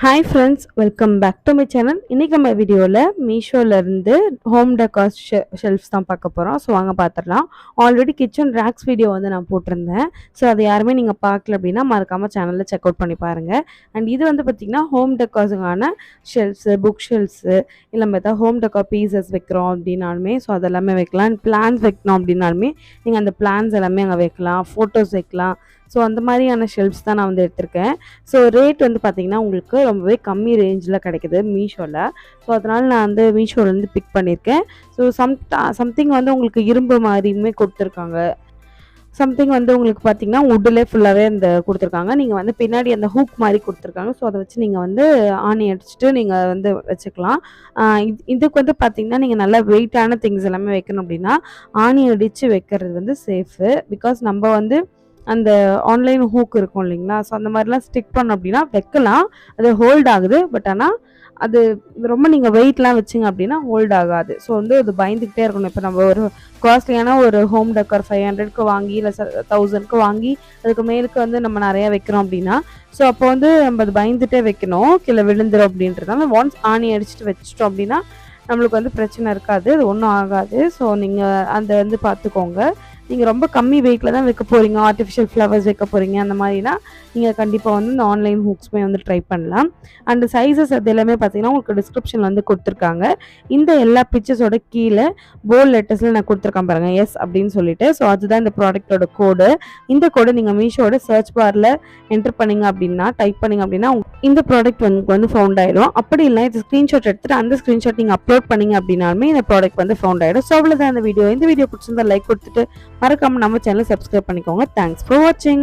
Hi friends, welcome back to my channel. இன்றைக்கி நம்ம வீடியோவில் மீஷோலேருந்து ஹோம் டெக்கார் ஷெல்ஃப்ஸ் தான் பார்க்க போகிறோம். ஸோ வாங்க பார்த்துடலாம். ஆல்ரெடி கிச்சன் ரேக்ஸ் வீடியோ வந்து நான் போட்டிருந்தேன். ஸோ அது யாருமே நீங்கள் பார்க்கல அப்படின்னா மறக்காமல் சேனலில் செக் அவுட் பண்ணி பாருங்கள். அண்ட் இது வந்து பார்த்திங்கன்னா ஹோம் டெக்கார்ஸுக்கான ஷெல்ஃப்ஸு, புக் ஷெல்ஃப்ஸு, இல்லை பார்த்தா ஹோம் டெக்கார் பீசஸ் வைக்கிறோம் அப்படின்னாலுமே ஸோ அதெல்லாமே வைக்கலாம். அண்ட் பிளான்ஸ் வைக்கணும் அப்படின்னாலுமே நீங்கள் அந்த பிளான்ஸ் எல்லாமே அங்கே வைக்கலாம், ஃபோட்டோஸ் வைக்கலாம். ஸோ அந்த மாதிரியான ஷெல்ஃப்ஸ் தான் நான் வந்து எடுத்திருக்கேன். ஸோ ரேட் வந்து பார்த்திங்கன்னா உங்களுக்கு ரொம்பவே கம்மி ரேஞ்சில் கிடைக்குது மீஷோவில். ஸோ அதனால் நான் வந்து மீஷோலேருந்து பிக் பண்ணியிருக்கேன். ஸோ சம்திங் வந்து உங்களுக்கு இரும்பு மாதிரியுமே கொடுத்துருக்காங்க. சம்திங் வந்து உங்களுக்கு பார்த்திங்கன்னா வுட்டிலே ஃபுல்லாகவே அந்த கொடுத்துருக்காங்க. நீங்கள் வந்து பின்னாடி அந்த ஹூக் மாதிரி கொடுத்துருக்காங்க. ஸோ அதை வச்சு நீங்கள் வந்து ஆணி அடிச்சுட்டு நீங்கள் வந்து வச்சுக்கலாம். இதுக்கு வந்து பார்த்திங்கன்னா நீங்கள் நல்லா வெயிட்டான திங்ஸ் எல்லாமே வைக்கணும் அப்படின்னா ஆணி அடித்து வைக்கிறது வந்து சேஃபு. பிகாஸ் நம்ம வந்து அந்த ஆன்லைன் ஹூக் இருக்கும் இல்லைங்களா, ஸோ அந்த மாதிரிலாம் ஸ்டிக் பண்ணோம் அப்படின்னா வைக்கலாம், அது ஹோல்ட் ஆகுது. பட் ஆனால் அது ரொம்ப நீங்கள் வெயிட்லாம் வச்சிங்க அப்படின்னா ஹோல்ட் ஆகாது. ஸோ வந்து அது பயந்துக்கிட்டே இருக்கணும். இப்போ நம்ம ஒரு காஸ்ட்லியான ஒரு ஹோம் டெக்கார் 500க்கு வாங்கி இல்லை 1000க்கு வாங்கி அதுக்கு மேலுக்கு வந்து நம்ம நிறையா வைக்கிறோம் அப்படின்னா ஸோ அப்போ வந்து நம்ம அது பயந்துகிட்டே வைக்கணும், கீழே விழுந்துடும் அப்படின்றதுனால ஒன்ஸ் ஆணி அடிச்சுட்டு வச்சிட்டோம் அப்படின்னா நம்மளுக்கு வந்து பிரச்சனை இருக்காது, அது ஒன்றும் ஆகாது. ஸோ நீங்கள் அதை வந்து பார்த்துக்கோங்க. நீங்கள் ரொம்ப கம்மி வெயிட்டில் தான் வைக்க போகிறீங்க, ஆர்டிஃபிஷியல் ஃப்ளவர்ஸ் வைக்க போகிறீங்க அந்த மாதிரினா நீங்கள் கண்டிப்பாக வந்து இந்த ஆன்லைன் ஹூக்ஸ்மே வந்து ட்ரை பண்ணலாம். அண்ட் சைஸஸ் அது எல்லாமே பார்த்தீங்கன்னா உங்களுக்கு டிஸ்கிரிப்ஷன் வந்து கொடுத்துருக்காங்க. இந்த எல்லா பிக்சர்ஸோட கீழே போல்ட் லெட்டர்ஸில் நான் கொடுத்துருக்கேன் பாருங்கள், எஸ் அப்படின்னு சொல்லிட்டு. ஸோ அதுதான் இந்த ப்ராடக்ட்டோட கோடு. இந்த கோடு நீங்கள் மீஷோட சர்ச் பாரில் என்டர் பண்ணிங்க அப்படின்னா டைப் பண்ணிங்க அப்படின்னா இந்த ப்ராடக்ட் வந்து ஃபவுண்ட் ஆகிடும். அப்படி இல்லை இது ஸ்க்ரீன்ஷாட் எடுத்துகிட்டு அந்த ஸ்க்ரீன்ஷாட் நீங்கள் அப்லோட் பண்ணிங்க அப்படின்னாலுமே இந்த ப்ராடக்ட் வந்து ஃபவுண்ட் ஆகிடும். ஸோ அவ்வளோதான் இந்த வீடியோ பிடிச்சிருந்தா லைக் கொடுத்துட்டு மறக்காமல் நம்ம சேனலை சப்ஸ்கிரைப் பண்ணிக்கோங்க. தேங்க்ஸ் ஃபார் வாட்சிங்.